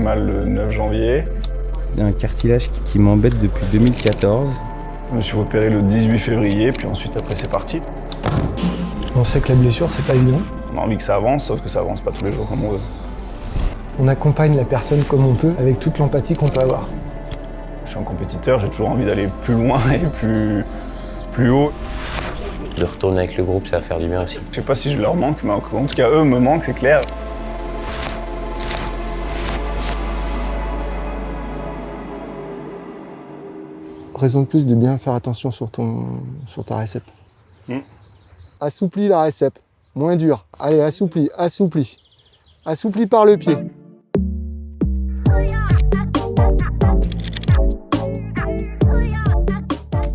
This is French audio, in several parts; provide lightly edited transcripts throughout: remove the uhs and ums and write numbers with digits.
mal le 9 janvier. Il y a un cartilage qui m'embête depuis 2014. Je me suis opéré le 18 février, puis ensuite après c'est parti. On sait que la blessure, c'est pas évident. On a envie que ça avance, sauf que ça avance pas tous les jours comme on veut. On accompagne la personne comme on peut, avec toute l'empathie qu'on peut avoir. Je suis un compétiteur, j'ai toujours envie d'aller plus loin et plus haut. De retourner avec le groupe, ça va faire du bien aussi. Je sais pas si je leur manque, mais en tout cas eux me manquent, c'est clair. Raison de plus de bien faire attention sur ta récep. Assouplis la récep, moins dur. Allez, assouplis. Assouplis par le pied.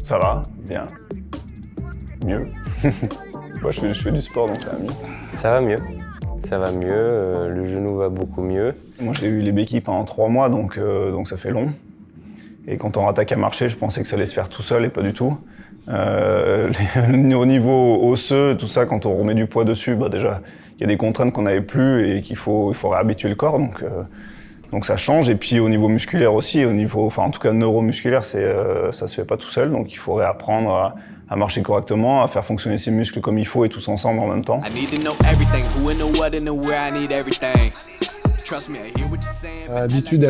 Ça va, bien. Mieux. Moi, je fais du sport, donc ça va mieux. Ça va mieux. Ça va mieux, le genou va beaucoup mieux. Moi, j'ai eu les béquilles pendant 3 mois, donc ça fait long. Et quand on rattaque à marcher, je pensais que ça allait se faire tout seul, et pas du tout. Au niveau osseux, tout ça, quand on remet du poids dessus, bah déjà, il y a des contraintes qu'on n'avait plus et il faut réhabituer le corps, donc ça change. Et puis au niveau musculaire aussi, en tout cas neuromusculaire, ça se fait pas tout seul, donc il faut réapprendre à marcher correctement, à faire fonctionner ses muscles comme il faut et tous ensemble en même temps. Habitude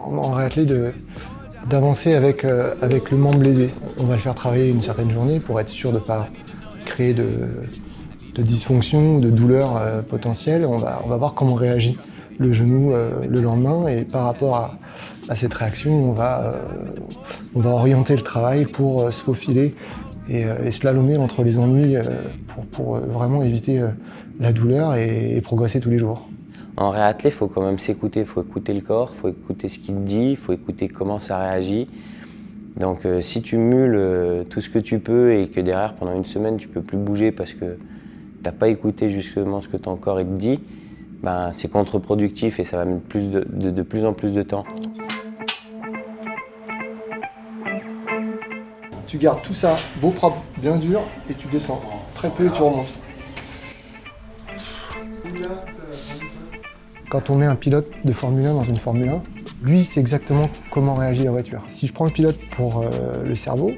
en réathlé d'avancer avec le membre lésé. On va le faire travailler une certaine journée pour être sûr de ne pas créer de dysfonction, de douleur potentielle. On va voir comment réagit le genou le lendemain et par rapport à cette réaction, on va orienter le travail pour se faufiler et slalomer entre les ennuis pour vraiment éviter la douleur et progresser tous les jours. En réathlé, il faut quand même s'écouter, il faut écouter le corps, il faut écouter ce qu'il te dit, il faut écouter comment ça réagit. Donc si tu mules tout ce que tu peux et que derrière, pendant une semaine, tu peux plus bouger parce que tu n'as pas écouté justement ce que ton corps il te dit, ben, c'est contre-productif et ça va mettre de plus en plus de temps. Tu gardes tout ça beau, propre, bien dur et tu descends. Très peu et tu remontes. Quand on met un pilote de Formule 1 dans une Formule 1, lui, il sait exactement comment réagit la voiture. Si je prends le pilote pour le cerveau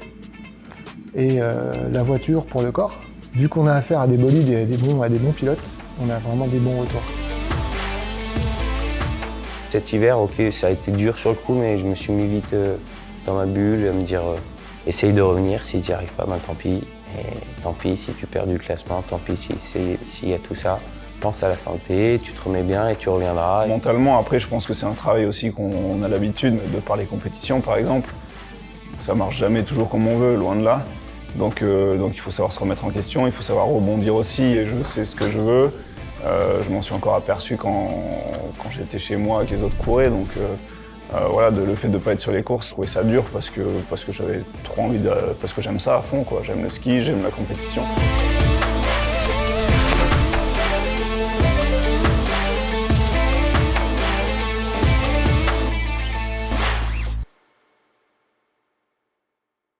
et la voiture pour le corps, vu qu'on a affaire à des bolides et à des bons pilotes, on a vraiment des bons retours. Cet hiver, ok, ça a été dur sur le coup, mais je me suis mis vite dans ma bulle à me dire essaye de revenir, si tu n'y arrives pas, ben tant pis. Et tant pis si tu perds du classement, tant pis s'il y a tout ça. Pense à la santé, tu te remets bien et tu reviendras. Mentalement, après, je pense que c'est un travail aussi qu'on a l'habitude de par les compétitions, par exemple. Ça marche jamais toujours comme on veut, loin de là. Donc il faut savoir se remettre en question, il faut savoir rebondir aussi, et je sais ce que je veux. Je m'en suis encore aperçu quand j'étais chez moi et que les autres couraient. Donc voilà, le fait de ne pas être sur les courses, je trouvais ça dur parce que j'avais trop envie parce que j'aime ça à fond, quoi. J'aime le ski, j'aime la compétition.